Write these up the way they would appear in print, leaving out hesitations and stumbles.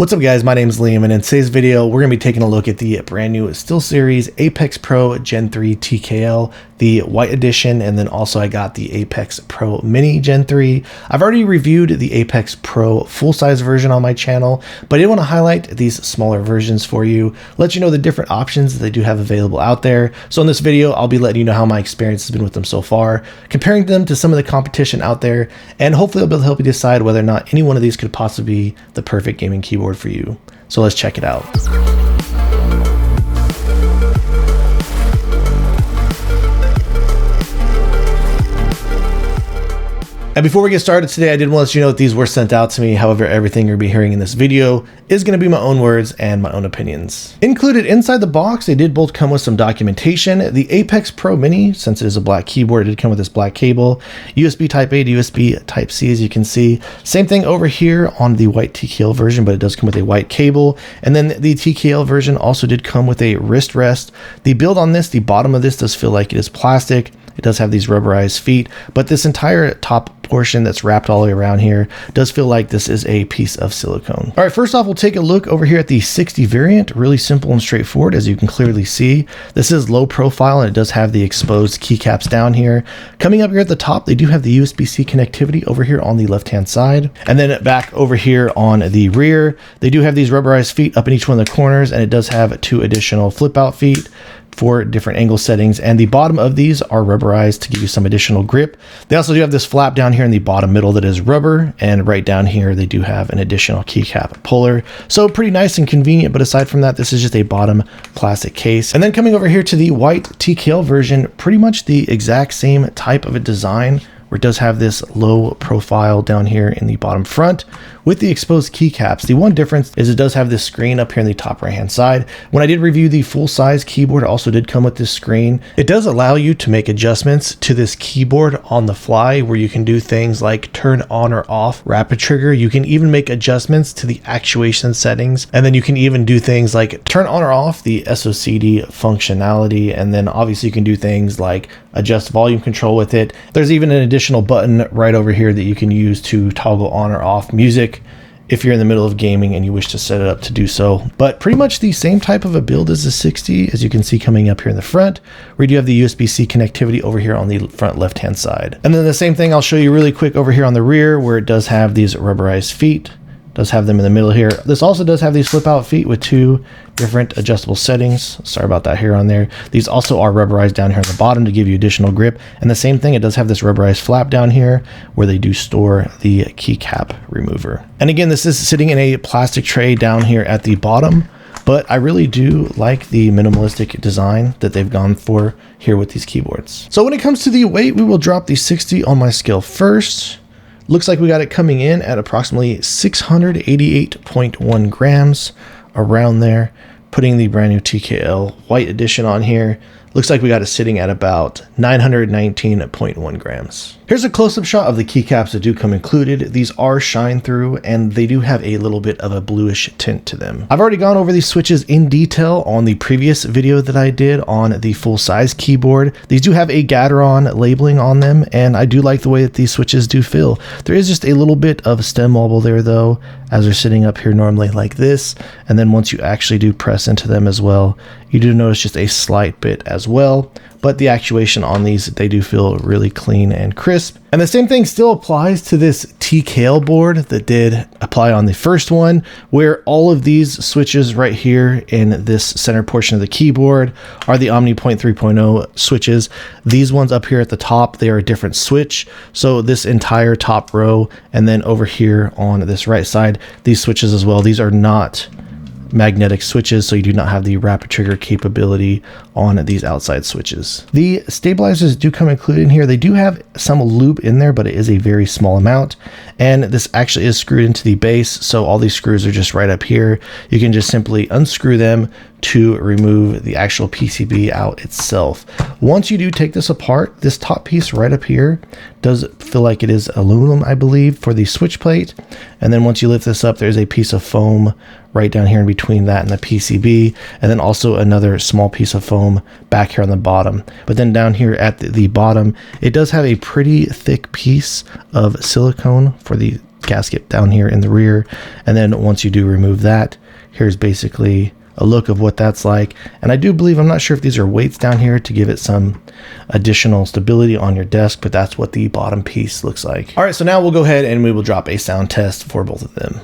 What's up guys, my name is Liam, and in today's video we're going to be taking a look at the brand new SteelSeries Apex Pro Gen 3 TKL, the white edition, and then also I got the Apex Pro Mini Gen 3. I've already reviewed the Apex Pro full-size version on my channel, but I did want to highlight these smaller versions for you, let you know the different options that they do have available out there. So in this video I'll be letting you know how my experience has been with them so far, comparing them to some of the competition out there, and hopefully I'll be able to help you decide whether or not any one of these could possibly be the perfect gaming keyboard for you. So let's check it out. And before we get started today, I did want to let you know that these were sent out to me. However, everything you'll be hearing in this video is going to be my own words and my own opinions. Included inside the box, they did both come with some documentation. The Apex Pro Mini, since it is a black keyboard, it did come with this black cable, USB Type-A to USB Type-C, as you can see. Same thing over here on the white TKL version, but it does come with a white cable. And then the TKL version also did come with a wrist rest. The build on this, the bottom of this does feel like it is plastic. It does have these rubberized feet, but this entire top portion that's wrapped all the way around here does feel like this is a piece of silicone. All right, first off, we'll take a look over here at the 60 variant. Really simple and straightforward, as you can clearly see. This is low profile and it does have the exposed keycaps down here. Coming up here at the top, they do have the USB-C connectivity over here on the left-hand side. And then back over here on the rear, they do have these rubberized feet up in each one of the corners, and it does have 2 additional flip-out feet for different angle settings, and the bottom of these are rubberized to give you some additional grip. They also do have this flap down here in the bottom middle that is rubber, and right down here they do have an additional keycap puller. So pretty nice and convenient, but aside from that, this is just a bottom plastic case. And then coming over here to the white TKL version, pretty much the exact same type of a design, where it does have this low profile down here in the bottom front with the exposed keycaps. The one difference is it does have this screen up here in the top right hand side. When I did review the full size keyboard, it also did come with this screen. It does allow you to make adjustments to this keyboard on the fly, where you can do things like turn on or off rapid trigger. You can even make adjustments to the actuation settings, and then you can even do things like turn on or off the SOCD functionality, and then obviously you can do things like adjust volume control with it. There's even an additional button right over here that you can use to toggle on or off music if you're in the middle of gaming and you wish to set it up to do so. But pretty much the same type of a build as the 60, as you can see coming up here in the front, where you do have the USB-C connectivity over here on the front left hand side. And then the same thing I'll show you really quick over here on the rear, where it does have these rubberized feet. Does have them in the middle here. This also does have these flip out feet with 2 different adjustable settings. Sorry about that hair on there. These also are rubberized down here on the bottom to give you additional grip. And the same thing, it does have this rubberized flap down here where they do store the keycap remover. And again, this is sitting in a plastic tray down here at the bottom, but I really do like the minimalistic design that they've gone for here with these keyboards. So when it comes to the weight, we will drop the 60 on my scale first. Looks like we got it coming in at approximately 688.1 grams, around there. Putting the brand new TKL white edition on here, looks like we got it sitting at about 919.1 grams. Here's a close-up shot of the keycaps that do come included. These are shine through, and they do have a little bit of a bluish tint to them. I've already gone over these switches in detail on the previous video that I did on the full-size keyboard. These do have a Gateron labeling on them, and I do like the way that these switches do feel. There is just a little bit of stem wobble there though, as they're sitting up here normally like this, and then once you actually do press into them as well, you do notice just a slight bit as well. But the actuation on these, they do feel really clean and crisp. And the same thing still applies to this TKL board that did apply on the first one, where all of these switches right here in this center portion of the keyboard are the Omnipoint 3.0 switches. These ones up here at the top, they are a different switch. So this entire top row, and then over here on this right side, these switches as well, these are not magnetic switches, so you do not have the rapid trigger capability on these outside switches. The stabilizers do come included in here. They do have some lube in there, but it is a very small amount, and this actually is screwed into the base, so all these screws are just right up here. You can just simply unscrew them to remove the actual PCB out itself. Once you do take this apart, this top piece right up here does feel like it is aluminum, I believe, for the switch plate. And then once you lift this up, there's a piece of foam right down here in between that and the PCB, and then also another small piece of foam back here on the bottom. But then down here at the bottom, it does have a pretty thick piece of silicone for the gasket down here in the rear. And then once you do remove that, here's basically a look of what that's like. And I do believe, I'm not sure if these are weights down here to give it some additional stability on your desk, but that's what the bottom piece looks like. All right, so now we'll go ahead and we will drop a sound test for both of them.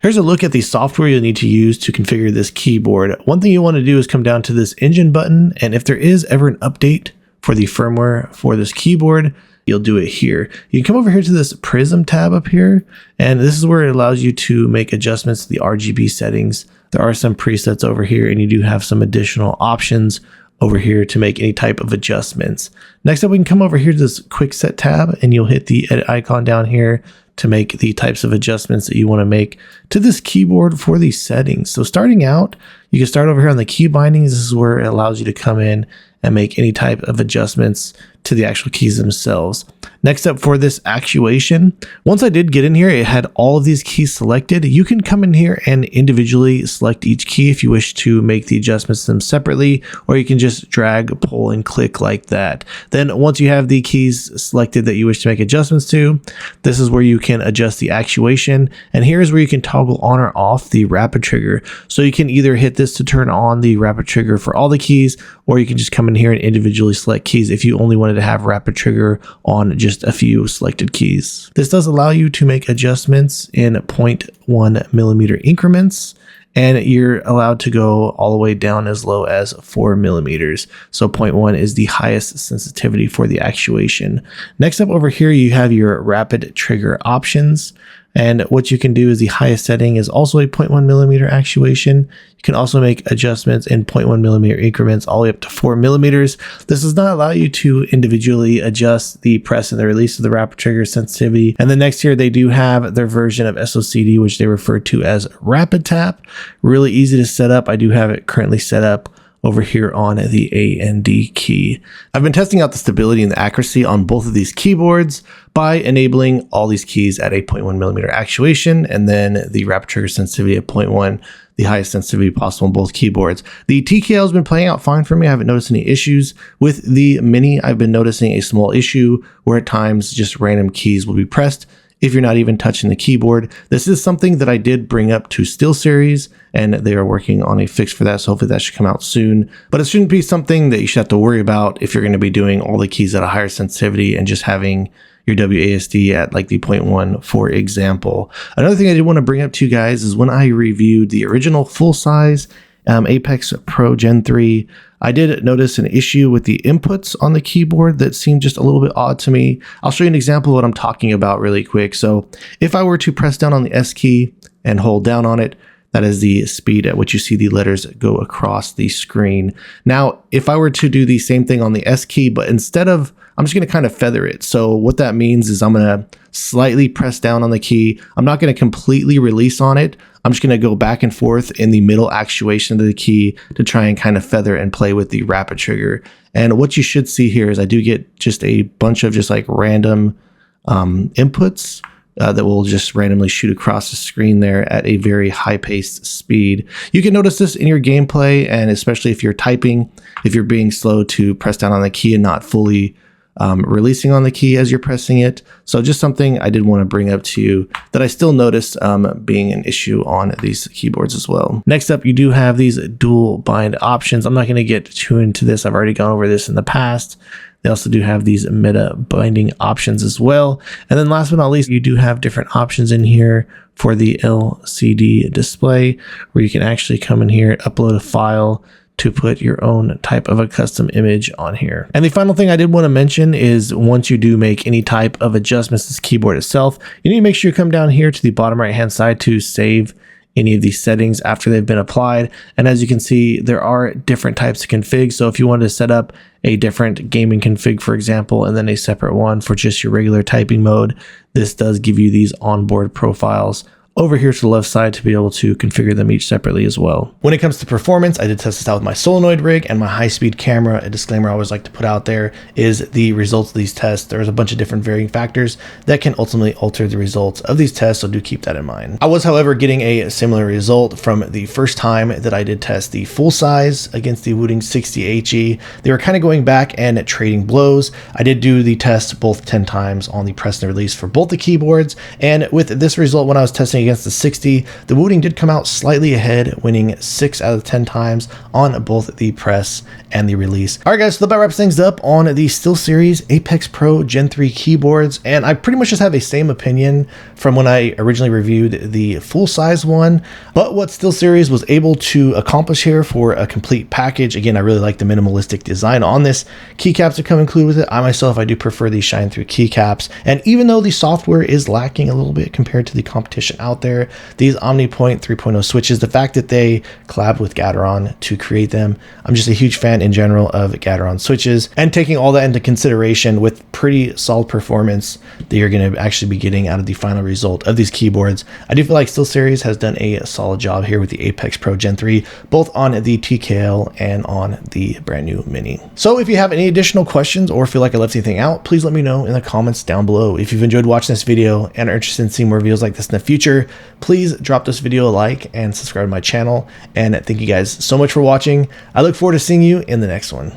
Here's a look at the software you'll need to use to configure this keyboard. One thing you want to do is come down to this engine button, and if there is ever an update for the firmware for this keyboard, you'll do it here. You can come over here to this Prism tab up here, and this is where it allows you to make adjustments to the RGB settings. There are some presets over here, and you do have some additional options over here to make any type of adjustments. Next up, we can come over here to this Quick Set tab, and you'll hit the edit icon down here to make the types of adjustments that you want to make to this keyboard for these settings. So starting out, you can start over here on the key bindings. This is where it allows you to come in and make any type of adjustments to the actual keys themselves. Next up for this actuation, once I did get in here, it had all of these keys selected. You can come in here and individually select each key if you wish to make the adjustments to them separately, or you can just drag, pull, and click like that. Then once you have the keys selected that you wish to make adjustments to, this is where you can adjust the actuation. And here's where you can toggle on or off the rapid trigger. So you can either hit this to turn on the rapid trigger for all the keys, or you can just come in here and individually select keys if you only wanted to have rapid trigger on just a few selected keys. This does allow you to make adjustments in 0.1 millimeter increments, and you're allowed to go all the way down as low as 4 millimeters. So 0.1 is the highest sensitivity for the actuation. Next up over here, you have your rapid trigger options. And what you can do is the highest setting is also a 0.1 millimeter actuation. You can also make adjustments in 0.1 millimeter increments all the way up to 4 millimeters. This does not allow you to individually adjust the press and the release of the rapid trigger sensitivity. And then next here, they do have their version of SOCD, which they refer to as Rapid Tap. Really easy to set up. I do have it currently set up over here on the A and D key. I've been testing out the stability and the accuracy on both of these keyboards by enabling all these keys at a 0.1 millimeter actuation, and then the rapid trigger sensitivity at 0.1, the highest sensitivity possible on both keyboards. The TKL has been playing out fine for me. I haven't noticed any issues. With the Mini, I've been noticing a small issue where at times just random keys will be pressed if you're not even touching the keyboard. This is something that I did bring up to SteelSeries, and they are working on a fix for that, so hopefully that should come out soon. But it shouldn't be something that you should have to worry about if you're going to be doing all the keys at a higher sensitivity and just having your WASD at like the 0.1, for example. Another thing I did want to bring up to you guys is when I reviewed the original full-size Apex Pro Gen 3, I did notice an issue with the inputs on the keyboard that seemed just a little bit odd to me. I'll show you an example of what I'm talking about really quick. So if I were to press down on the S key and hold down on it, that is the speed at which you see the letters go across the screen. Now, if I were to do the same thing on the S key, but instead of, I'm just going to kind of feather it. So what that means is I'm going to slightly press down on the key. I'm not going to completely release on it. I'm just going to go back and forth in the middle actuation of the key to try and kind of feather and play with the rapid trigger. And what you should see here is I do get just a bunch of just like random inputs that will just randomly shoot across the screen there at a very high-paced speed. You can notice this in your gameplay, and especially if you're typing, if you're being slow to press down on the key and not fully releasing on the key as you're pressing it. So just something I did want to bring up to you that I still notice being an issue on these keyboards as well. Next up, you do have these dual bind options. I'm not going to get too into this. I've already gone over this in the past. They also do have these meta binding options as well. And then last but not least, you do have different options in here for the LCD display, where you can actually come in here, upload a file to put your own type of a custom image on here. And the final thing I did want to mention is once you do make any type of adjustments to this keyboard itself, you need to make sure you come down here to the bottom right hand side to save any of these settings after they've been applied. And as you can see, there are different types of configs. So if you wanted to set up a different gaming config, for example, and then a separate one for just your regular typing mode, this does give you these onboard profiles over here to the left side to be able to configure them each separately as well. When it comes to performance, I did test this out with my solenoid rig and my high-speed camera. A disclaimer I always like to put out there is the results of these tests. There's a bunch of different varying factors that can ultimately alter the results of these tests, so do keep that in mind. I was, however, getting a similar result from the first time that I did test the full size against the Wooting 60HE. They were kind of going back and trading blows. I did do the test both 10 times on the press and release for both the keyboards, and with this result when I was testing against the 60, the Wooting did come out slightly ahead, winning 6 out of 10 times on both the press and the release. All right, guys, so that wraps things up on the SteelSeries Apex Pro Gen 3 keyboards, and I pretty much just have a same opinion from when I originally reviewed the full-size one. But what SteelSeries was able to accomplish here for a complete package, again, I really like the minimalistic design on this. Keycaps that come included with it. I myself, I do prefer these shine-through keycaps, and even though the software is lacking a little bit compared to the competition out there, these Omnipoint 3.0 switches, the fact that they collab with Gateron to create them, I'm just a huge fan in general of Gateron switches, and taking all that into consideration with pretty solid performance that you're going to actually be getting out of the final result of these keyboards, I do feel like SteelSeries has done a solid job here with the Apex Pro Gen 3, both on the TKL and on the brand new Mini. So if you have any additional questions or feel like I left anything out, please let me know in the comments down below. If you've enjoyed watching this video and are interested in seeing more videos like this in the future, please drop this video a like and subscribe to my channel. And thank you guys so much for watching. I look forward to seeing you in the next one.